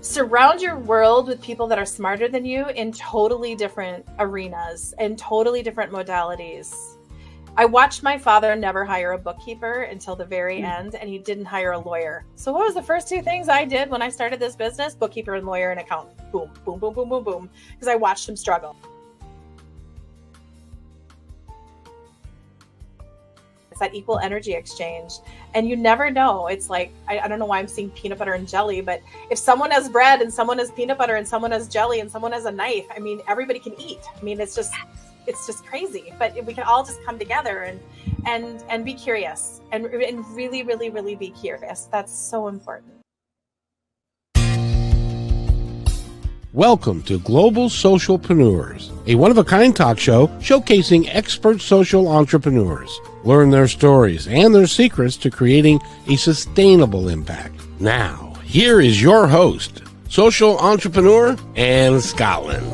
surround your world with people that are smarter than you in totally different arenas and totally different modalities. I watched my father never hire a bookkeeper until the very end, and he didn't hire a lawyer. So what was the first two things I did when I started this business? Bookkeeper and lawyer and accountant. Boom, boom, boom, boom, boom, boom. Because I watched him struggle. It's that equal energy exchange. And you never know. It's like, I don't know why I'm seeing peanut butter and jelly, but if someone has bread and someone has peanut butter and someone has jelly and someone has a knife, I mean, everybody can eat. I mean, it's just crazy, but we can all just come together and be curious and really, really, really be curious. That's so important. Welcome to Global Socialpreneurs, a one-of-a-kind talk show showcasing expert social entrepreneurs. Learn their stories and their secrets to creating a sustainable impact. Now, here is your host, social entrepreneur Ann Scotland.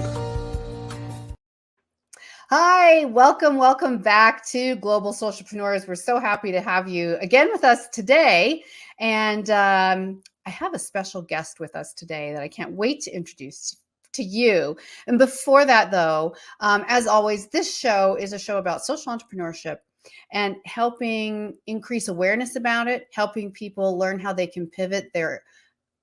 Hi, welcome back to Global Socialpreneurs. We're so happy to have you again with us today. And I have a special guest with us today that I can't wait to introduce to you. And before that, though, as always, this show is a show about social entrepreneurship and helping increase awareness about it, helping people learn how they can pivot their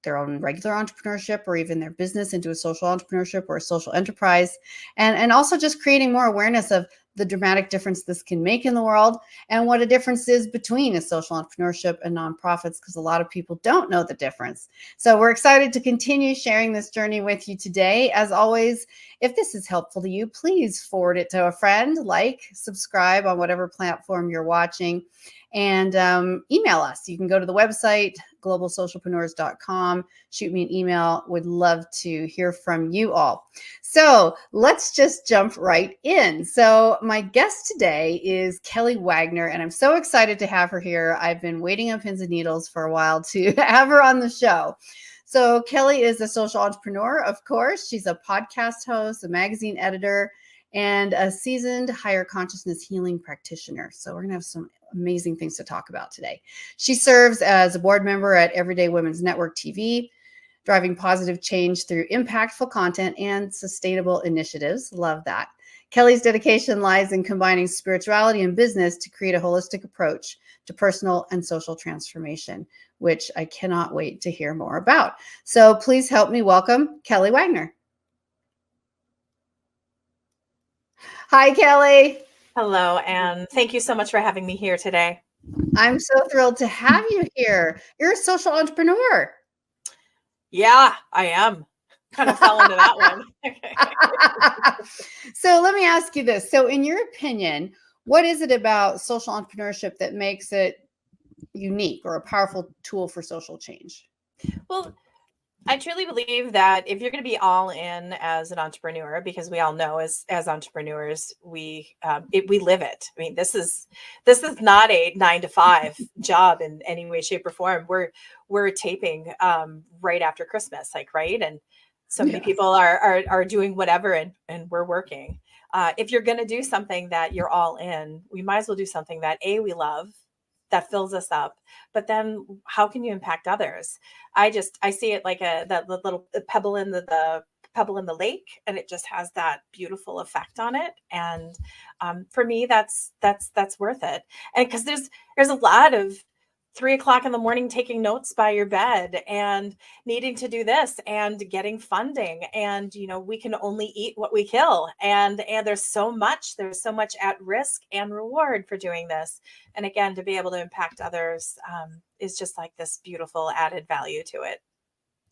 own regular entrepreneurship or even their business into a social entrepreneurship or a social enterprise. And also just creating more awareness of the dramatic difference this can make in the world and what a difference is between a social entrepreneurship and nonprofits, because a lot of people don't know the difference. So we're excited to continue sharing this journey with you today. As always, if this is helpful to you, please forward it to a friend, subscribe on whatever platform you're watching, and email us. You can go to the website, globalsocialpreneurs.com, shoot me an email. Would love to hear from you all. So let's just jump right in. So my guest today is Kelly Wagner, and I'm so excited to have her here. I've been waiting on pins and needles for a while to have her on the show. So Kelly is a social entrepreneur, of course. She's a podcast host, a magazine editor, and a seasoned higher consciousness healing practitioner. So we're going to have some amazing things to talk about today. She serves as a board member at Everyday Women's Network TV, driving positive change through impactful content and sustainable initiatives. Love that. Kelly's dedication lies in combining spirituality and business to create a holistic approach to personal and social transformation, which I cannot wait to hear more about. So please help me welcome Kelly Wagner. Hi, Kelly. Hello, and thank you so much for having me here today. I'm so thrilled to have you here. You're a social entrepreneur. Yeah, I am. Kind of fell into that one. So let me ask you this. So in your opinion, what is it about social entrepreneurship that makes it unique or a powerful tool for social change? Well, I truly believe that if you're going to be all in as an entrepreneur, because we all know as entrepreneurs, we live it. I mean, this is not a 9-to-5 job in any way, shape, or form. We're taping right after Christmas, right? And so many people are doing whatever, and we're working. If you're going to do something that you're all in, we might as well do something that we love, that fills us up, but then how can you impact others? I see it like that little pebble in the lake, and it just has that beautiful effect on it. And for me, that's worth it. And because there's a lot of 3 o'clock in the morning taking notes by your bed and needing to do this and getting funding, and we can only eat what we kill, and there's so much at risk and reward for doing this. And again, to be able to impact others is just like this beautiful added value to it.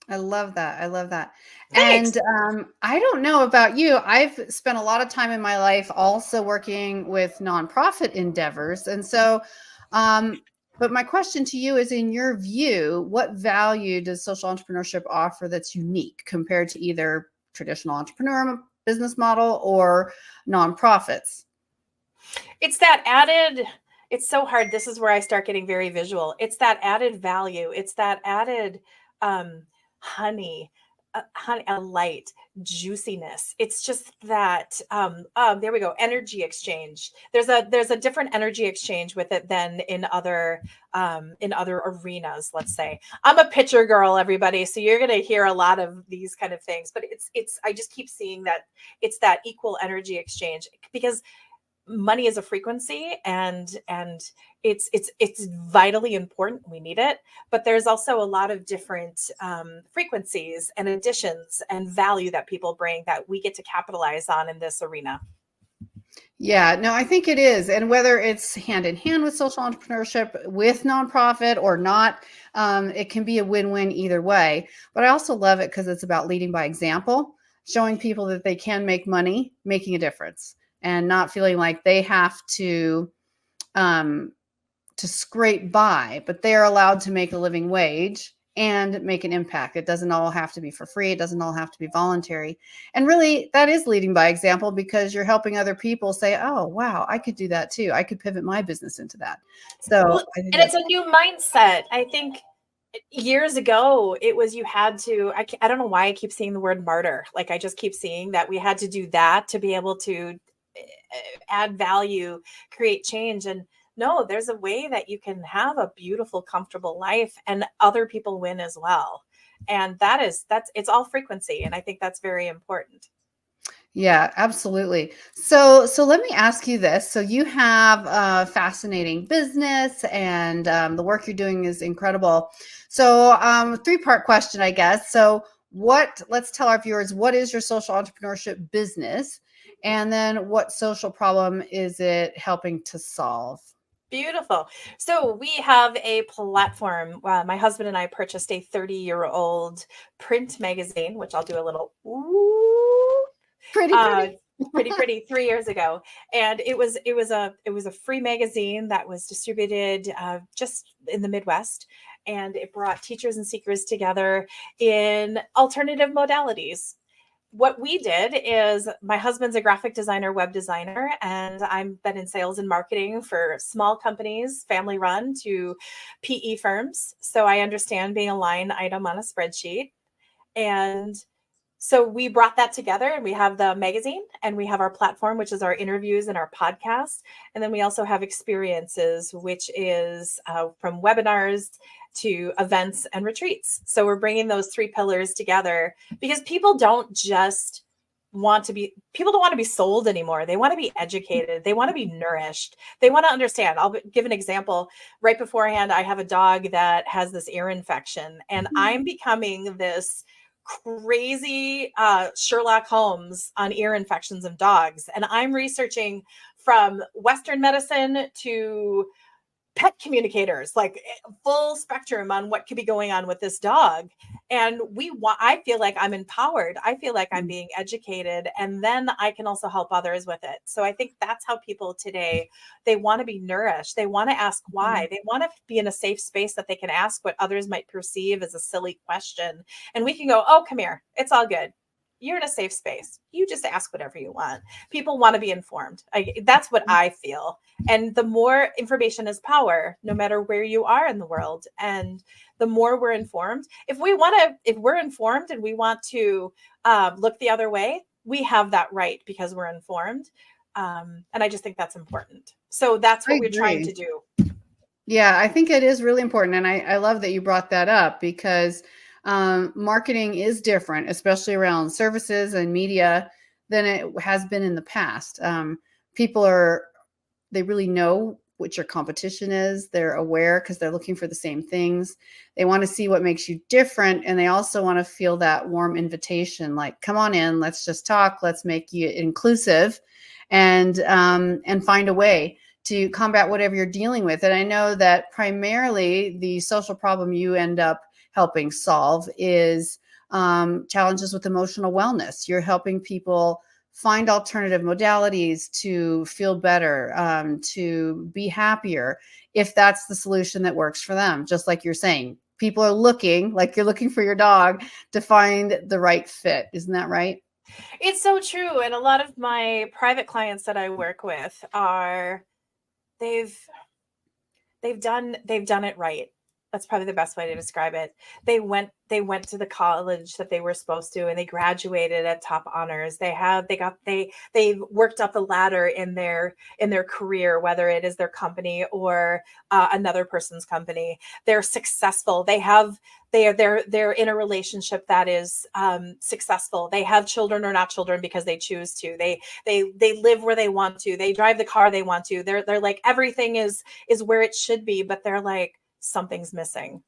I love that. Thanks. And I don't know about you. I've spent a lot of time in my life also working with nonprofit endeavors, and so but my question to you is, in your view, what value does social entrepreneurship offer that's unique compared to either traditional entrepreneur business model or nonprofits? It's that added, it's so hard. This is where I start getting very visual. It's that added value. It's that added honey a light juiciness. It's just that there we go, energy exchange. There's a different energy exchange with it than in other arenas. Let's say I'm a pitcher girl, everybody, so you're going to hear a lot of these kind of things, but it's I just keep seeing that it's that equal energy exchange, because money is a frequency, and it's vitally important. We need it, but there's also a lot of different frequencies and additions and value that people bring that we get to capitalize on in this arena. Yeah, no, I think it is. And whether it's hand in hand with social entrepreneurship, with nonprofit or not, it can be a win-win either way. But I also love it because it's about leading by example, showing people that they can make money, making a difference, and not feeling like they have to scrape by, but they're allowed to make a living wage and make an impact. It doesn't all have to be for free. It doesn't all have to be voluntary. And really, that is leading by example, because you're helping other people say, oh, wow, I could do that too. I could pivot my business into that. So, well, and it's a new mindset. I think years ago, it was you had to, I don't know why I keep seeing the word martyr. Like, I just keep seeing that we had to do that to be able to add value, create change. And no, there's a way that you can have a beautiful, comfortable life and other people win as well. And it's all frequency. And I think that's very important. Yeah, absolutely. So let me ask you this. So you have a fascinating business, and the work you're doing is incredible. So 3-part question, I guess. So let's tell our viewers, what is your social entrepreneurship business? And then what social problem is it helping to solve? Beautiful. So we have a platform. My husband and I purchased a 30-year-old print magazine, which I'll do a little Pretty. pretty 3 years ago. And it was a free magazine that was distributed just in the Midwest. And it brought teachers and seekers together in alternative modalities. What we did is, my husband's a graphic designer, web designer, and I've been in sales and marketing for small companies, family run, to PE firms. So I understand being a line item on a spreadsheet. And so we brought that together, and we have the magazine, and we have our platform, which is our interviews and our podcasts. And then we also have experiences, which is from webinars to events and retreats. So we're bringing those 3 pillars together, because people don't want to be sold anymore. They want to be educated. They want to be nourished. They want to understand. I'll give an example. Right beforehand, I have a dog that has this ear infection, and I'm becoming this crazy Sherlock Holmes on ear infections of dogs. And I'm researching from Western medicine to pet communicators, like full spectrum on what could be going on with this dog. And I feel like I'm empowered. I feel like I'm being educated, and then I can also help others with it. So I think that's how people today, they want to be nourished. They want to ask why. They want to be in a safe space that they can ask what others might perceive as a silly question. And we can go, oh, come here. It's all good. You're in a safe space. You just ask whatever you want. People want to be informed. That's what I feel. And the more information is power, no matter where you are in the world. And the more we're informed, if we're informed and we want to look the other way, we have that right, because we're informed. And I just think that's important. So that's what we're trying to do. Yeah, I think it is really important. And I love that you brought that up, because marketing is different, especially around services and media, than it has been in the past. People they really know what your competition is. They're aware because they're looking for the same things. They want to see what makes you different. And they also want to feel that warm invitation, like, come on in, let's just talk. Let's make you inclusive and find a way to combat whatever you're dealing with. And I know that primarily the social problem you end up helping solve is challenges with emotional wellness. You're helping people find alternative modalities to feel better, to be happier, if that's the solution that works for them. Just like you're saying, people are looking, like you're looking for your dog, to find the right fit. Isn't that right? It's so true. And a lot of my private clients that I work with they've done it right. That's probably the best way to describe it. They went to the college that they were supposed to, and they graduated at top honors. They worked up the ladder in their career, whether it is their company or another person's company. They're successful. They're in a relationship that is successful. They have children or not children because they choose to. They live where they want to. They drive the car they want to. They're like, everything is where it should be, but they're like, something's missing.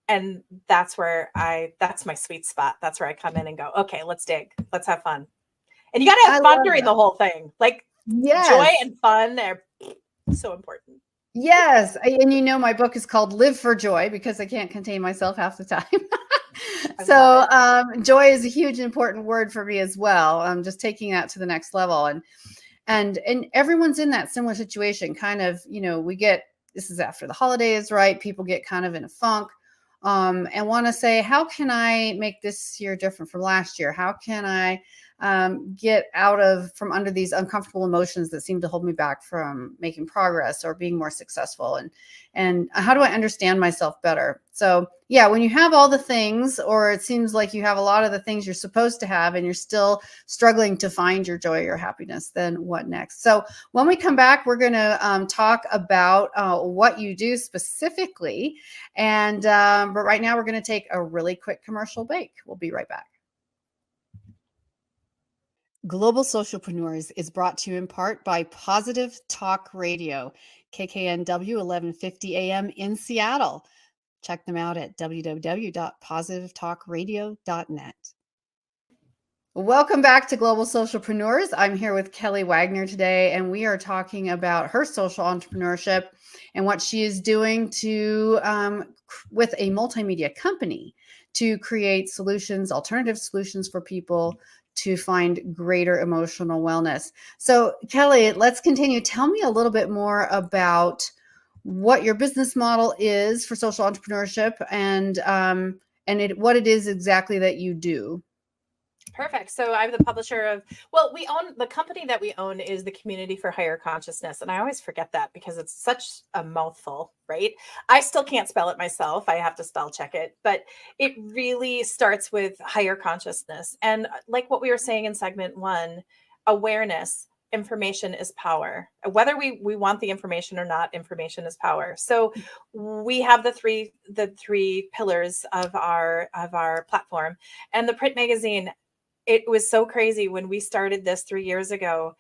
And that's my sweet spot. That's where I come in and go, okay, let's dig. Let's have fun. And you got to have fun during the whole thing. Like, joy and fun are so important. Yes. And my book is called Live for Joy, because I can't contain myself half the time. So joy is a huge, important word for me as well. I'm just taking that to the next level. And everyone's in that similar situation. Kind of, this is after the holidays, right? People get kind of in a funk and want to say, how can I make this year different from last year? How can I get from under these uncomfortable emotions that seem to hold me back from making progress or being more successful? And how do I understand myself better? So yeah, when you have all the things, or it seems like you have a lot of the things you're supposed to have, and you're still struggling to find your joy or happiness, then what next? So when we come back, we're going to talk about what you do specifically. But right now we're going to take a really quick commercial break. We'll be right back. Global Socialpreneurs is brought to you in part by Positive Talk Radio, KKNW 1150 AM in Seattle. Check them out at www.positivetalkradio.net. Welcome back to Global Socialpreneurs. I'm here with Kelly Wagner today, and we are talking about her social entrepreneurship and what she is doing with a multimedia company to create alternative solutions for people to find greater emotional wellness. So Kelly, let's continue. Tell me a little bit more about what your business model is for social entrepreneurship and what it is exactly that you do. Perfect. So I'm the publisher of, we own, the company that we own is the Community for Higher Consciousness. And I always forget that because it's such a mouthful, right? I still can't spell it myself. I have to spell check it, but it really starts with higher consciousness. And like what we were saying in segment 1, awareness. Information is power. Whether we want the information or not, information is power. So we have the three pillars of our platform. And the print magazine, it was so crazy when we started this 3 years ago,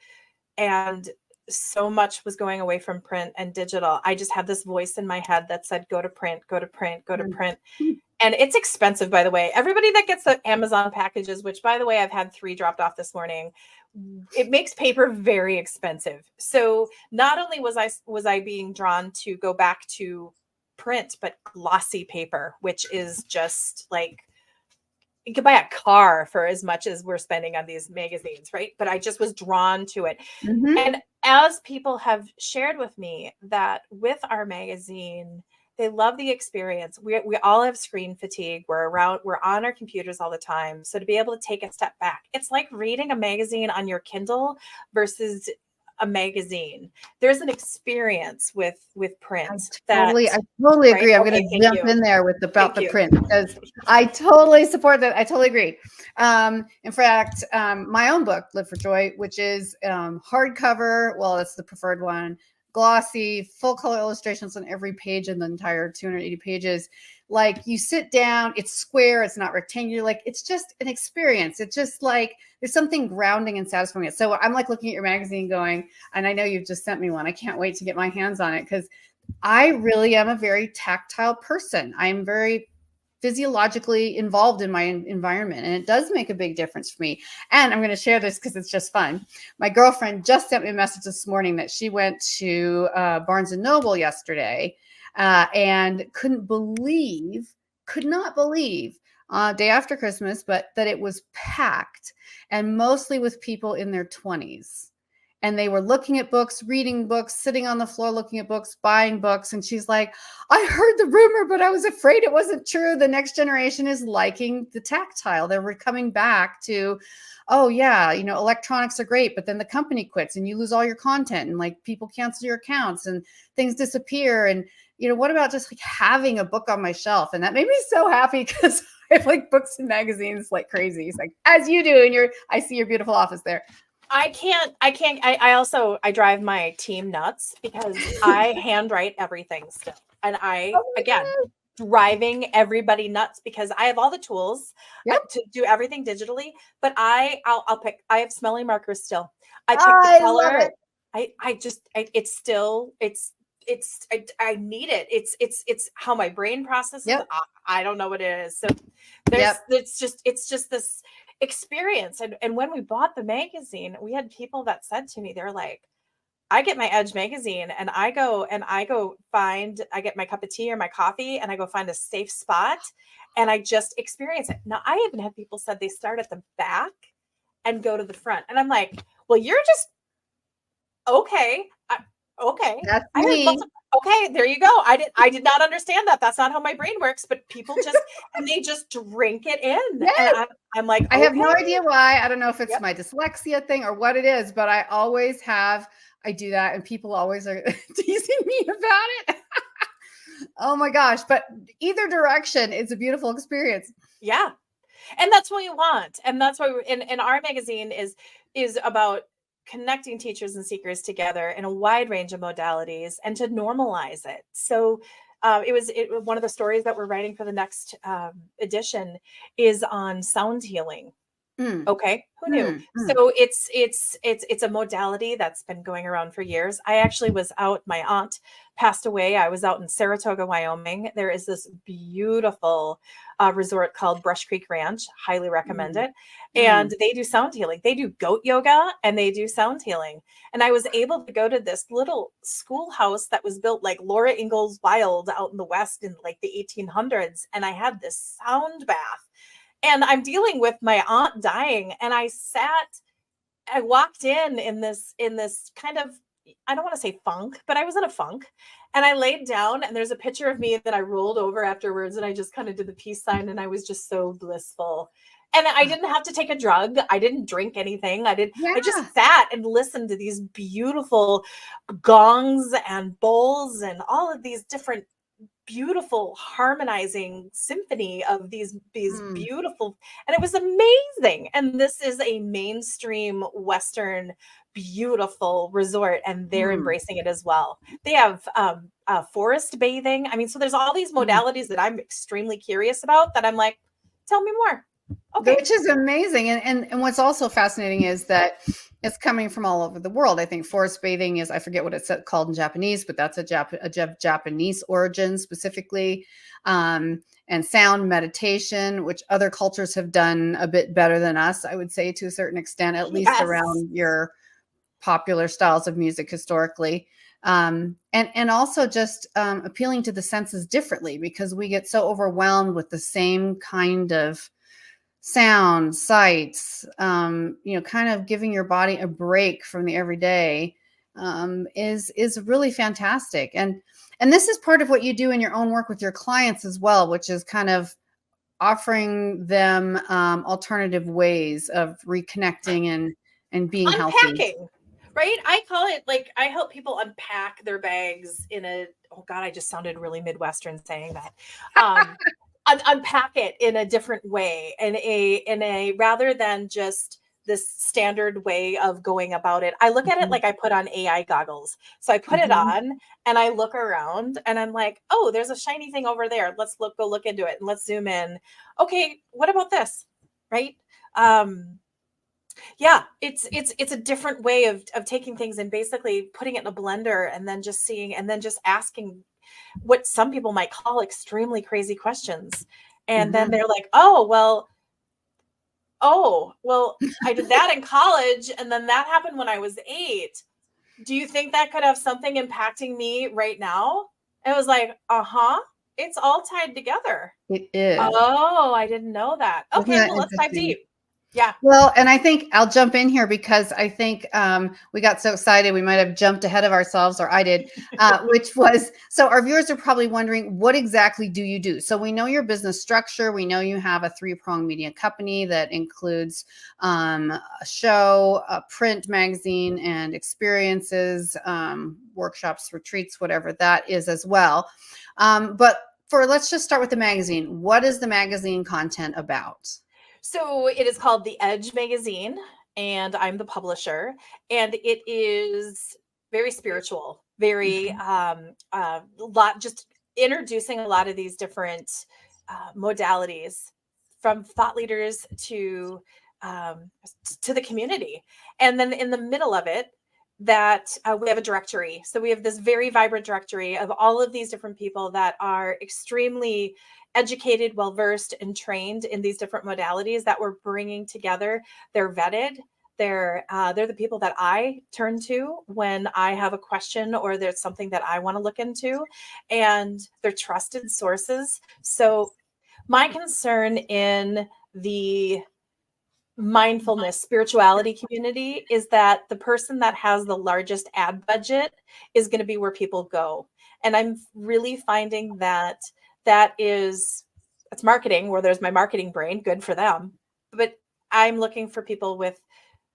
and so much was going away from print and digital. I just had this voice in my head that said, go to print, go to print, go to print. And it's expensive, by the way. Everybody that gets the Amazon packages, which by the way, I've had 3 dropped off this morning, it makes paper very expensive. So not only was I being drawn to go back to print, but glossy paper, which is just like, you could buy a car for as much as we're spending on these magazines, right? But I just was drawn to it. Mm-hmm. And as people have shared with me that with our magazine, they love the experience. We all have screen fatigue. We're on our computers all the time. So to be able to take a step back, it's like reading a magazine on your Kindle versus a magazine. There's an experience with print. I totally agree. I'm going to jump in there with the print, because I totally support that. I totally agree. In fact, my own book, Live for Joy, which is hardcover. Well, it's the preferred one. Glossy, full color illustrations on every page in the entire 280 pages. Like, you sit down, it's square, it's not rectangular. Like, it's just an experience. It's just like, there's something grounding and satisfying. So I'm like looking at your magazine going, and I know you've just sent me one. I can't wait to get my hands on it, because I really am a very tactile person. I'm very physiologically involved in my environment, and it does make a big difference for me. And I'm going to share this because it's just fun. My girlfriend just sent me a message this morning that she went to Barnes and Noble yesterday and could not believe day after Christmas, but that it was packed, and mostly with people in their 20s. and they were looking at books, reading books, sitting on the floor, looking at books, buying books. And she's like, I heard the rumor, but I was afraid it wasn't true. The next generation is liking the tactile. They were coming back to, oh yeah, electronics are great, but then the company quits and you lose all your content, and like people cancel your accounts and things disappear. And what about just like having a book on my shelf? And that made me so happy, because I have like books and magazines like crazy. It's like, as you do in I see your beautiful office there. I drive my team nuts because I handwrite everything still. And driving everybody nuts because I have all the tools to do everything digitally, but I have smelling markers still. I pick the color. Love it. I need it. It's how my brain processes. Yep. I don't know what it is. So it's just this experience. And when we bought the magazine, we had people that said to me, they're like, I get my Edge magazine and I get my cup of tea or my coffee and I go find a safe spot and I just experience it. Now, I even had people said they start at the back and go to the front. And I'm like, well, you're just okay. Okay. That's me. Okay, there you go. I did not understand that. That's not how my brain works, but people just, and they just drink it in. Yes. And I'm like, I have no idea why. I don't know if it's my dyslexia thing or what it is, but I do that. And people always are teasing me about it. Oh my gosh. But either direction, it's a beautiful experience. Yeah. And that's what you want. And that's why in our magazine is about connecting teachers and seekers together in a wide range of modalities and to normalize it. So one of the stories that we're writing for the next edition is on sound healing. Okay, who knew? So it's a modality that's been going around for years. I actually was out. My aunt passed away. I was out in Saratoga, Wyoming. There is this beautiful resort called Brush Creek Ranch. Highly recommend it. And they do sound healing. They do goat yoga and they do sound healing. And I was able to go to this little schoolhouse that was built like Laura Ingalls Wilde out in the West in like the 1800s. And I had this sound bath. And I'm dealing with my aunt dying. And I walked in this kind of, I don't want to say funk, but I was in a funk. And I laid down and there's a picture of me that I rolled over afterwards. And I just kind of did the peace sign and I was just so blissful. And I didn't have to take a drug. I didn't drink anything. I just sat and listened to these beautiful gongs and bowls and all of these different beautiful harmonizing symphony of these beautiful, and it was amazing. And this is a mainstream Western beautiful resort and they're embracing it as well. They have forest bathing. I mean, so there's all these modalities that I'm extremely curious about that I'm like, tell me more. Okay. Which is amazing. And what's also fascinating is that it's coming from all over the world. I think forest bathing is, I forget what it's called in Japanese, but that's a Japanese origin specifically. And sound meditation, which other cultures have done a bit better than us, I would say, to a certain extent, at least around your popular styles of music historically. And also just appealing to the senses differently, because we get so overwhelmed with the same kind of sound, sights, kind of giving your body a break from the everyday is really fantastic. And this is part of what you do in your own work with your clients as well, which is kind of offering them alternative ways of reconnecting and being unpacking, healthy. Right? I call it like, I help people unpack their bags oh God, I just sounded really Midwestern saying that. Unpack it in a different way, in a rather than just this standard way of going about it. I look at it like I put on AI goggles. So I put it on and I look around and I'm like, oh, there's a shiny thing over there. Let's go look into it and let's zoom in. Okay, what about this? Right? Yeah, it's a different way of taking things and basically putting it in a blender and then just seeing and then just asking what some people might call extremely crazy questions. And then they're like, oh, well, I did that in college. And then that happened when I was 8. Do you think that could have something impacting me right now? And it was like, it's all tied together. It is. Oh, I didn't know that. Okay, well, let's dive deep. Yeah. Well, and I think I'll jump in here because I think we got so excited we might have jumped ahead of ourselves, or I did, which was, so our viewers are probably wondering, what exactly do you do? So we know your business structure. We know you have a three-pronged media company that includes a show, a print magazine, and experiences, workshops, retreats, whatever that is as well. But let's just start with the magazine. What is the magazine content about? So it is called The Edge Magazine, and I'm the publisher. And it is very spiritual, very just introducing a lot of these different modalities, from thought leaders to the community. And then in the middle of it, that we have a directory. So we have this very vibrant directory of all of these different people that are extremely educated, well-versed, and trained in these different modalities that we're bringing together. They're vetted. They're the people that I turn to when I have a question or there's something that I want to look into, and they're trusted sources. So my concern in the mindfulness spirituality community is that the person that has the largest ad budget is going to be where people go. And I'm really finding that it's marketing, where there's my marketing brain, good for them. But I'm looking for people with,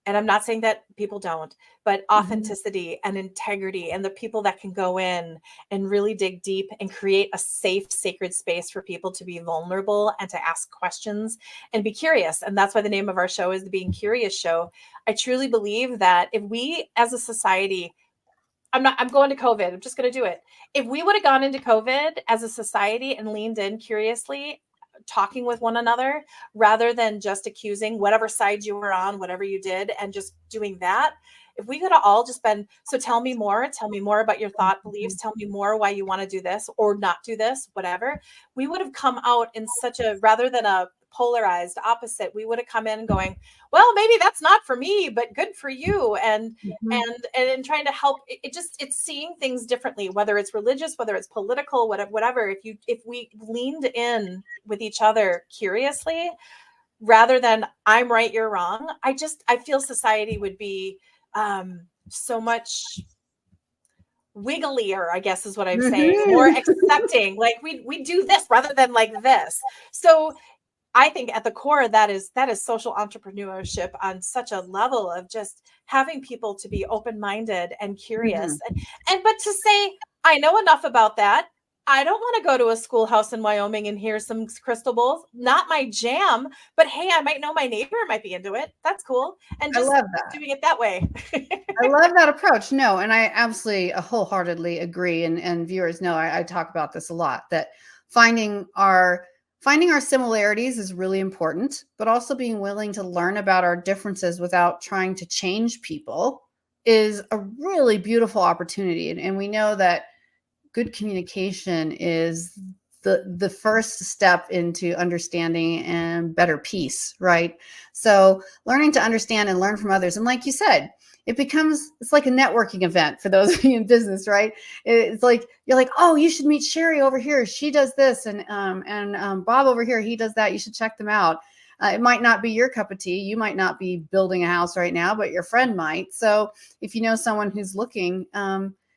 and I'm not saying that people don't, but authenticity and integrity, and the people that can go in and really dig deep and create a safe, sacred space for people to be vulnerable and to ask questions and be curious. And that's why the name of our show is the Being Curious Show. I truly believe that if we as a society, I'm going to COVID, I'm just going to do it. If we would have gone into COVID as a society and leaned in curiously, talking with one another rather than just accusing whatever side you were on, whatever you did, and just doing that. If we could have all just been, so tell me more about your thought beliefs, tell me more why you want to do this or not do this, whatever, we would have come out in such a, rather than a polarized opposite, we would have come in going, well, maybe that's not for me, but good for you. And trying to help it's seeing things differently, whether it's religious, whether it's political, whatever. If we leaned in with each other curiously, rather than I'm right, you're wrong, I feel society would be so much wigglier, I guess is what I'm saying, more accepting, like we do this rather than like this. So I think at the core that is social entrepreneurship on such a level of just having people to be open-minded and curious. But to say, I know enough about that, I don't want to go to a schoolhouse in Wyoming and hear some crystal bowls. Not my jam, but hey, I might know my neighbor might be into it. That's cool. And just I love that. Doing it that way. I love that approach. No, and I absolutely wholeheartedly agree. And viewers know I talk about this a lot, that finding our similarities is really important, but also being willing to learn about our differences without trying to change people is a really beautiful opportunity. And we know that good communication is the first step into understanding and better peace, right? So learning to understand and learn from others. And like you said, it's like a networking event for those of you in business, right? It's like, you're like, oh, you should meet Sherry over here. She does this. And Bob over here, he does that. You should check them out. It might not be your cup of tea. You might not be building a house right now, but your friend might. So if you know someone who's looking,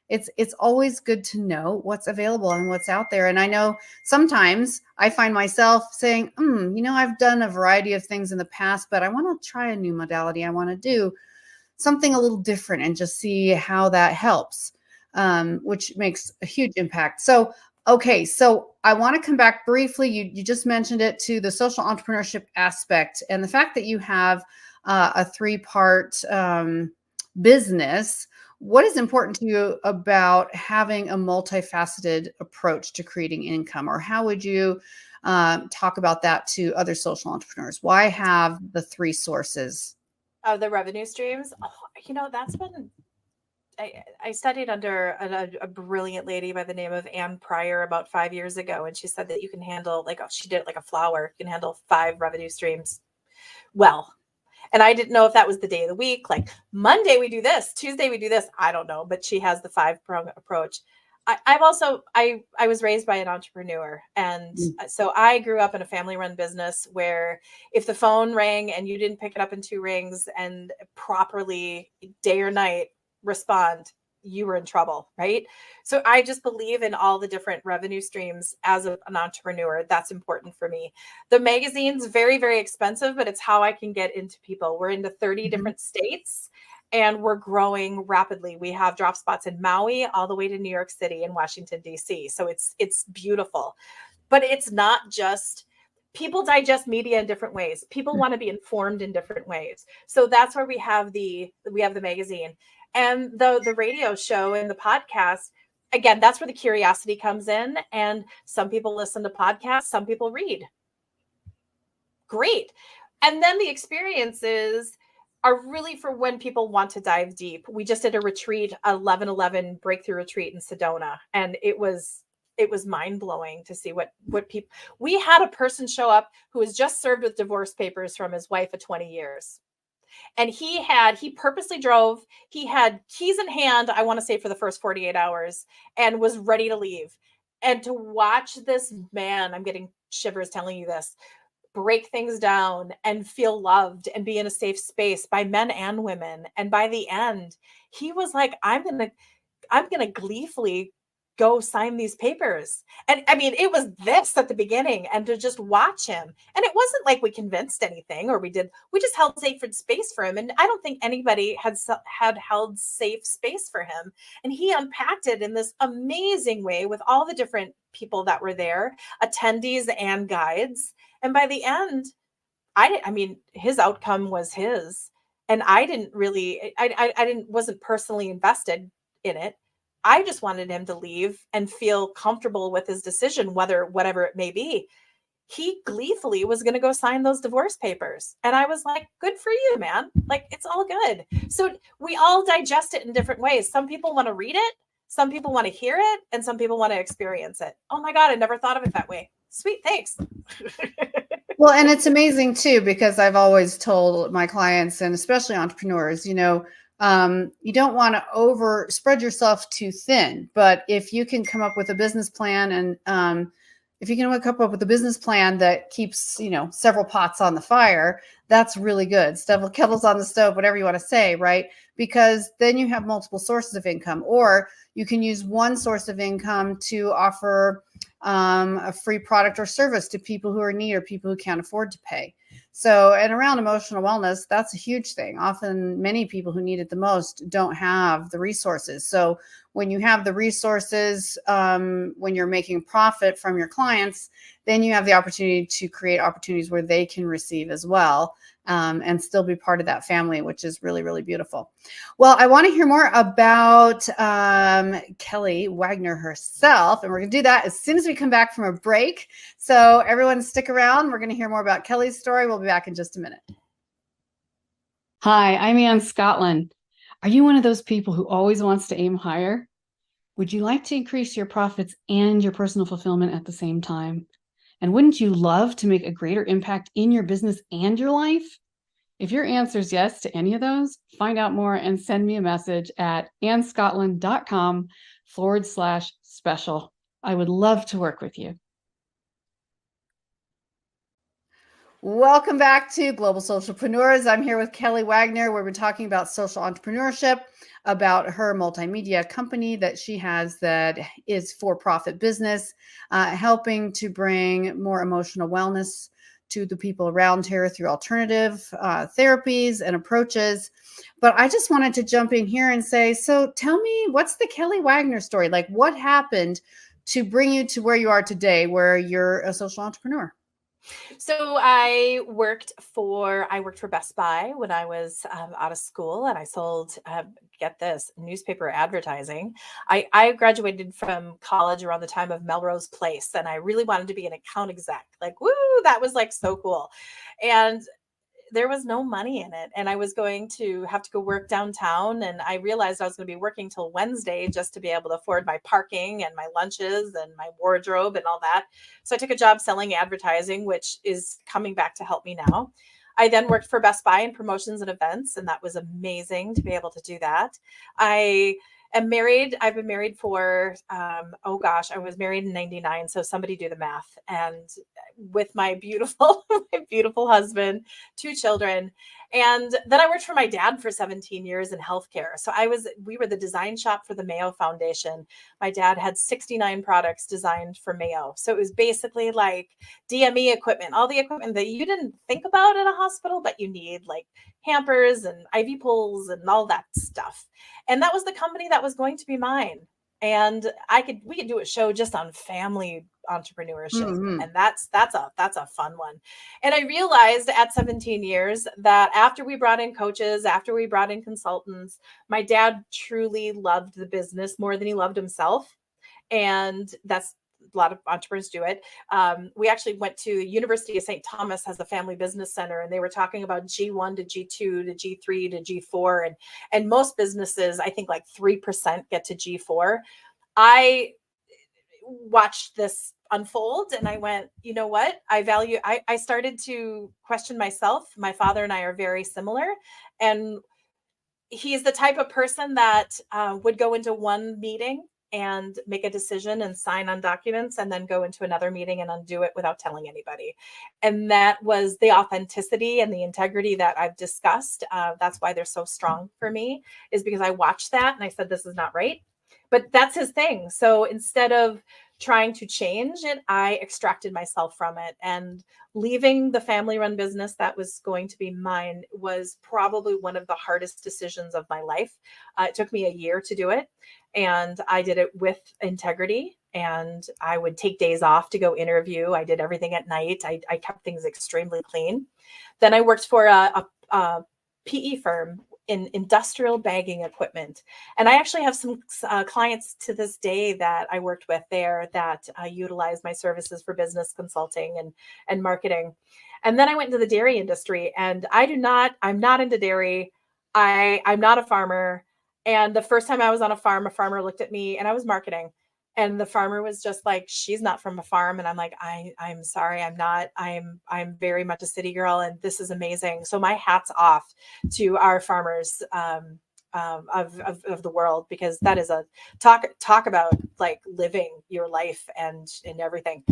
it's always good to know what's available and what's out there. And I know sometimes I find myself saying, I've done a variety of things in the past, but I want to try a new modality. I want to do something a little different and just see how that helps, which makes a huge impact. So, okay. So I want to come back briefly. You just mentioned it, to the social entrepreneurship aspect and the fact that you have a 3-part business. What is important to you about having a multifaceted approach to creating income, or how would you talk about that to other social entrepreneurs? Why have the 3 sources of the revenue streams? That's when I studied under a brilliant lady by the name of Ann Pryor about 5 years ago. And she said that you can handle, she did it like a flower, you can handle 5 revenue streams well. And I didn't know if that was the day of the week, like Monday we do this, Tuesday we do this. I don't know, but she has the 5-prong approach. I was raised by an entrepreneur. And so I grew up in a family run business where if the phone rang and you didn't pick it up in 2 rings and properly day or night respond, you were in trouble, right? So I just believe in all the different revenue streams as an entrepreneur. That's important for me. The magazine's very, very expensive, but it's how I can get into people. We're into 30 different states. And we're growing rapidly. We have drop spots in Maui all the way to New York City and Washington, D.C. So it's beautiful. But it's not just, people digest media in different ways. People want to be informed in different ways. So that's where we have the magazine. And the radio show and the podcast, again, that's where the curiosity comes in. And some people listen to podcasts, some people read. Great. And then the experiences are really for when people want to dive deep. We just did a retreat, 11/11 breakthrough retreat in Sedona, and it was mind-blowing to see what people, we had a person show up who was just served with divorce papers from his wife of 20 years. And he purposely drove, he had keys in hand, I want to say for the first 48 hours, and was ready to leave. And to watch this man, I'm getting shivers telling you this, break things down and feel loved and be in a safe space by men and women. And by the end, he was like, I'm going to gleefully go sign these papers. And I mean, it was this at the beginning, and to just watch him. And it wasn't like we convinced anything or we just held sacred space for him. And I don't think anybody had held safe space for him. And he unpacked it in this amazing way with all the different people that were there, attendees and guides. And by the end, I mean, his outcome was his. And I wasn't personally invested in it. I just wanted him to leave and feel comfortable with his decision, whatever it may be. He gleefully was going to go sign those divorce papers. And I was like, good for you, man. Like, it's all good. So we all digest it in different ways. Some people want to read it. Some people want to hear it. And some people want to experience it. Oh my God, I never thought of it that way. Sweet. Thanks. Well, and it's amazing too, because I've always told my clients, and especially entrepreneurs, you don't want to spread yourself too thin. But if you can come up with a business plan, and if you can come up with a business plan that keeps, several pots on the fire, that's really good. Several kettles on the stove, whatever you want to say, right? Because then you have multiple sources of income, or you can use one source of income to offer a free product or service to people who are in need or people who can't afford to pay. So, and around emotional wellness, that's a huge thing. Often many people who need it the most don't have the resources. So when you have the resources, when you're making profit from your clients, then you have the opportunity to create opportunities where they can receive as well, and still be part of that family, which is really, really beautiful. Well, I want to hear more about Kelly Wagner herself, and we're going to do that as soon as we come back from a break. So everyone stick around. We're going to hear more about Kelly's story. We'll be back in just a minute. Hi, I'm Ann Scottlin. Are you one of those people who always wants to aim higher? Would you like to increase your profits and your personal fulfillment at the same time? And wouldn't you love to make a greater impact in your business and your life? If your answer is yes to any of those, find out more and send me a message at annscotland.com/special. I would love to work with you. Welcome back to Global Socialpreneurs. I'm here with Kelly Wagner, where we're talking about social entrepreneurship, about her multimedia company that she has that is for-profit business, helping to bring more emotional wellness to the people around her through alternative therapies and approaches. But I just wanted to jump in here and say, so tell me, what's the Kelly Wagner story? Like, what happened to bring you to where you are today, where you're a social entrepreneur? So I worked for Best Buy when I was out of school, and I sold, get this, newspaper advertising. I graduated from college around the time of Melrose Place, and I really wanted to be an account exec. Like, woo, that was like so cool. And there was no money in it. And I was going to have to go work downtown. And I realized I was going to be working till Wednesday just to be able to afford my parking and my lunches and my wardrobe and all that. So I took a job selling advertising, which is coming back to help me now. I then worked for Best Buy in promotions and events, and that was amazing to be able to do that. I am married. I've been married for, oh gosh, I was married in 99. So somebody do the math. And with my beautiful, my beautiful husband, 2 children. And then I worked for my dad for 17 years in healthcare. So we were the design shop for the Mayo Foundation. My dad had 69 products designed for Mayo. So it was basically like DME equipment, all the equipment that you didn't think about in a hospital, but you need, like hampers and IV pulls and all that stuff. And that was the company that was going to be mine. And we could do a show just on family entrepreneurship. Mhm. And that's a fun one. And I realized at 17 years that after we brought in coaches, after we brought in consultants, my dad truly loved the business more than he loved himself. And that's a lot of entrepreneurs do it. We actually went to University of St. Thomas, has a family business center, and they were talking about G1 to G2 to G3 to G4. And most businesses, I think like 3% get to G4. I watched this unfold and I went, you know what? I started to question myself. My father and I are very similar. And he's the type of person that would go into one meeting and make a decision and sign on documents and then go into another meeting and undo it without telling anybody. And that was the authenticity and the integrity that I've discussed. That's why they're so strong for me, is because I watched that and I said, this is not right. But that's his thing. So instead of trying to change it, I extracted myself from it. And leaving the family run business that was going to be mine was probably one of the hardest decisions of my life. It took me a year to do it. And I did it with integrity. And I would take days off to go interview. I did everything at night. I kept things extremely clean. Then I worked for a PE firm in industrial bagging equipment. And I actually have some clients to this day that I worked with there that utilize my services for business consulting and marketing. And then I went into the dairy industry, and I'm not into dairy. I'm not a farmer. And the first time I was on a farmer looked at me, and I was marketing. And the farmer was just like, she's not from a farm. And I'm like, I'm sorry, I'm not. I'm very much a city girl, and this is amazing. So my hat's off to our farmers of the world, because that is a talk about like living your life and everything.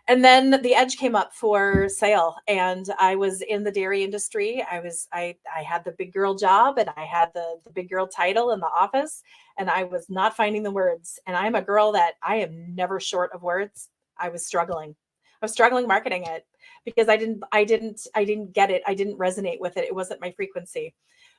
And then the edge came up for sale, and I was in the dairy industry. I had the big girl job, and I had the big girl title in the office, and I was not finding the words. And I'm a girl that I am never short of words. I was struggling marketing it because I didn't get it. I didn't resonate with it. It wasn't my frequency.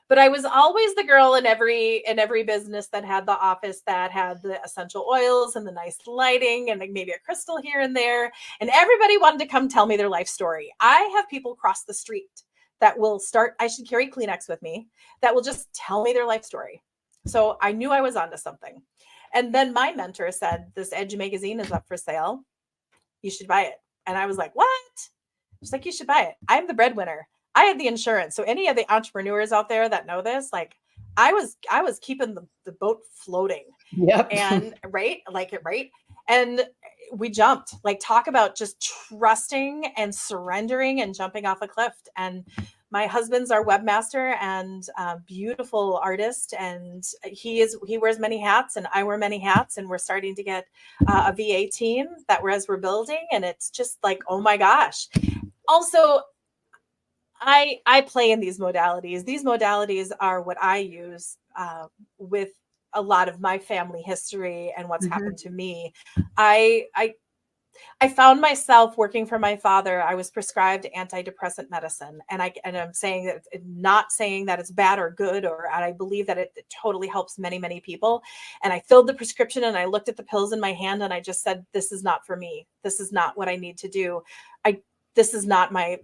But I was always the girl in every business that had the office that had the essential oils and the nice lighting and like maybe a crystal here and there. And everybody wanted to come tell me their life story. I have people cross the street that will start, I should carry Kleenex with me, that will just tell me their life story. So I knew I was onto something. And then my mentor said, this Edge magazine is up for sale. You should buy it. And I was like, what? She's like, you should buy it. I'm the breadwinner. I had the insurance. So any of the entrepreneurs out there that know this, like I was keeping the boat floating. Yep. And right. And we jumped, like, talk about just trusting and surrendering and jumping off a cliff. And my husband's our webmaster and beautiful artist. And he wears many hats and I wear many hats, and we're starting to get a VA team that we're building. And it's just like, oh my gosh. Also, I play in these modalities. These modalities are what I use with a lot of my family history and what's happened to me. I found myself working for my father. I was prescribed antidepressant medicine, and I'm saying that, not saying that it's bad or good, and I believe that it totally helps many, many people. And I filled the prescription, and I looked at the pills in my hand, and I just said, "This is not for me. This is not what I need to do. This is not my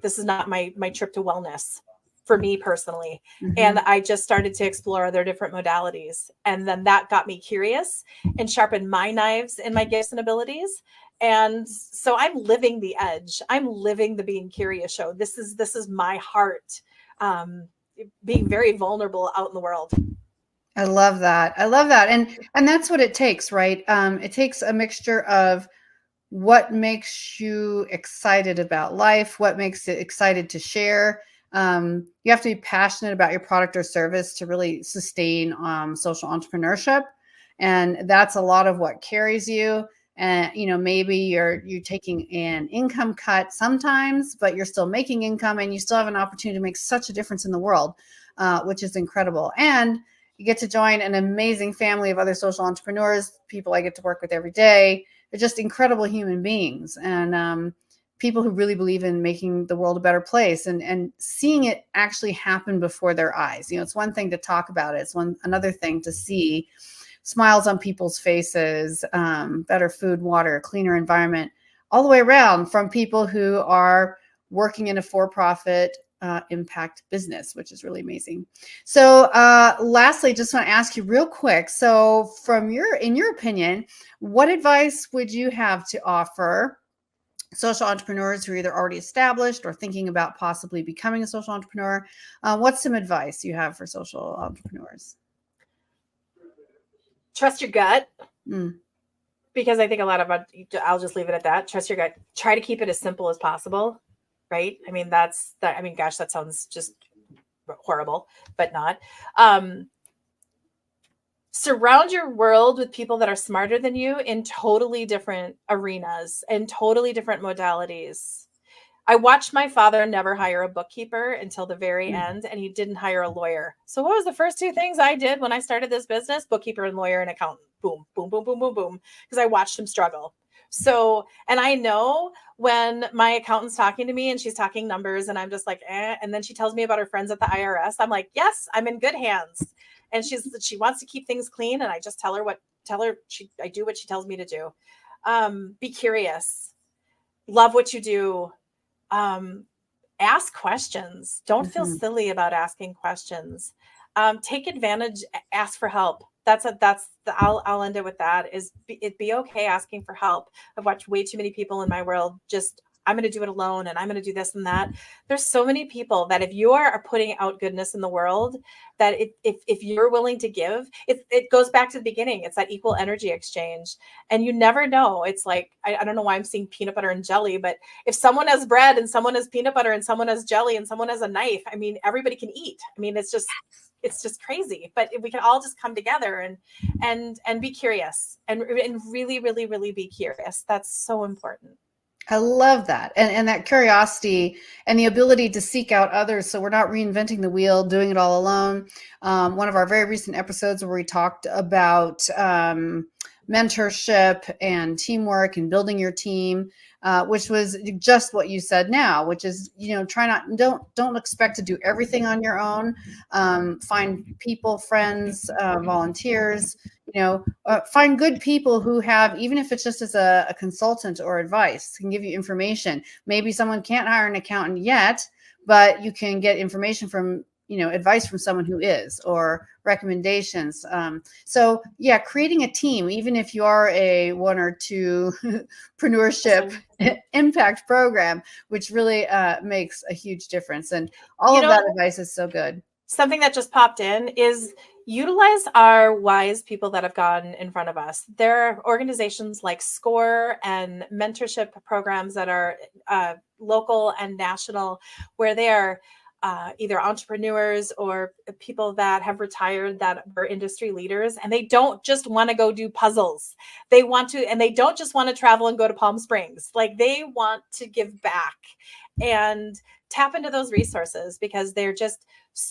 trip to wellness for me personally." And I just started to explore other different modalities. And then that got me curious and sharpened my knives and my gifts and abilities. And so I'm living the edge. I'm living the being curious show. This is my heart, being very vulnerable out in the world. I love that. And that's what it takes, right? It takes a mixture of what makes you excited about life, what makes it excited to share. You have to be passionate about your product or service to really sustain social entrepreneurship. And that's a lot of what carries you. And, maybe you're taking an income cut sometimes, but you're still making income and you still have an opportunity to make such a difference in the world, which is incredible. And you get to join an amazing family of other social entrepreneurs, people I get to work with every day. They're just incredible human beings and people who really believe in making the world a better place and seeing it actually happen before their eyes. It's one thing to talk about it. It's another thing to see smiles on people's faces, better food, water, cleaner environment, all the way around from people who are working in a for-profit impact business, which is really amazing. So lastly, just want to ask you real quick. So in your opinion, what advice would you have to offer social entrepreneurs who are either already established or thinking about possibly becoming a social entrepreneur? What's some advice you have for social entrepreneurs? Trust your gut. Because I think a lot of, I'll just leave it at that. Trust your gut. Try to keep it as simple as possible. Right. I mean, gosh, that sounds just horrible, but not. Surround your world with people that are smarter than you in totally different arenas and totally different modalities. I watched my father never hire a bookkeeper until the very end, and he didn't hire a lawyer. So what was the first two things I did when I started this business? Bookkeeper and lawyer and accountant. Boom, boom, boom, boom, boom, boom. Because I watched him struggle. So, and I know when my accountant's talking to me and she's talking numbers and I'm just like, and then she tells me about her friends at the IRS. I'm like, yes, I'm in good hands. And she wants to keep things clean. And I just I do what she tells me to do. Be curious, love what you do. Ask questions. Don't feel silly about asking questions. Take advantage, ask for help. I'll end it with that is it'd be okay asking for help. I've watched way too many people in my world just, I'm going to do it alone and I'm going to do this and that. There's so many people that if you are putting out goodness in the world, that if you're willing to give, it goes back to the beginning. It's that equal energy exchange. And you never know. It's like, I don't know why I'm seeing peanut butter and jelly, but if someone has bread and someone has peanut butter and someone has jelly and someone has a knife, I mean, everybody can eat. I mean, it's just crazy, but we can all just come together and be curious and really, really, really be curious. That's so important. I love that. And that curiosity and the ability to seek out others. So we're not reinventing the wheel, doing it all alone. One of our very recent episodes where we talked about mentorship and teamwork and building your team, which was just what you said now, which is, don't expect to do everything on your own. Find people, friends, volunteers, find good people who have, even if it's just as a consultant or advice, can give you information. Maybe someone can't hire an accountant yet, but you can get information from, advice from someone who is, or recommendations. So yeah, creating a team, even if you are a 1 or 2 entrepreneurship impact program, which really makes a huge difference. And all of that advice is so good. Something that just popped in is utilize our wise people that have gone in front of us. There are organizations like SCORE and mentorship programs that are local and national, where they are either entrepreneurs or people that have retired that are industry leaders, and they don't just want to go do puzzles. They want to, and they don't just want to travel and go to Palm Springs. Like, they want to give back and tap into those resources, because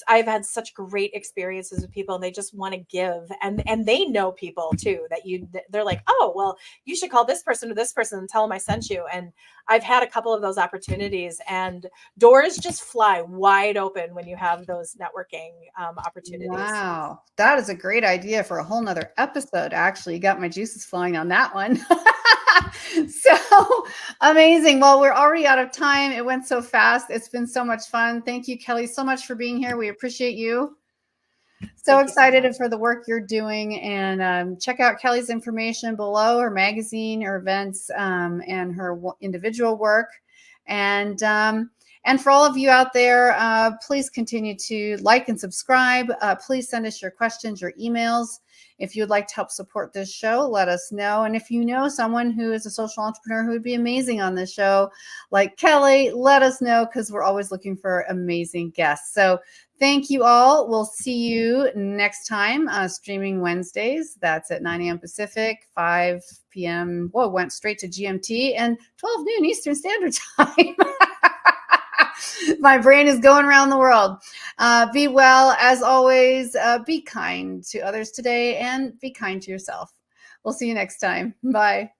I've had such great experiences with people, and they just want to give, and they know people too that they're like, oh, well, you should call this person or this person and tell them I sent you. And I've had a couple of those opportunities, and doors just fly wide open when you have those networking opportunities. Wow. That is a great idea for a whole nother episode. Actually, you got my juices flowing on that one. So amazing. Well, we're already out of time. It went so fast. It's been so much fun. Thank you, Kelly, so much for being here. We appreciate you. So excited for the work you're doing, and check out Kelly's information below, her magazine, her events, and her individual work. And And for all of you out there, please continue to like and subscribe. Please send us your questions, your emails. If you would like to help support this show, let us know. And if you know someone who is a social entrepreneur who would be amazing on this show, like Kelly, let us know, because we're always looking for amazing guests. So thank you all. We'll see you next time, streaming Wednesdays. That's at 9 a.m. Pacific, 5 p.m. Whoa, went straight to GMT, and 12 noon Eastern Standard Time. My brain is going around the world. Be well, as always. Be kind to others today, and be kind to yourself. We'll see you next time. Bye.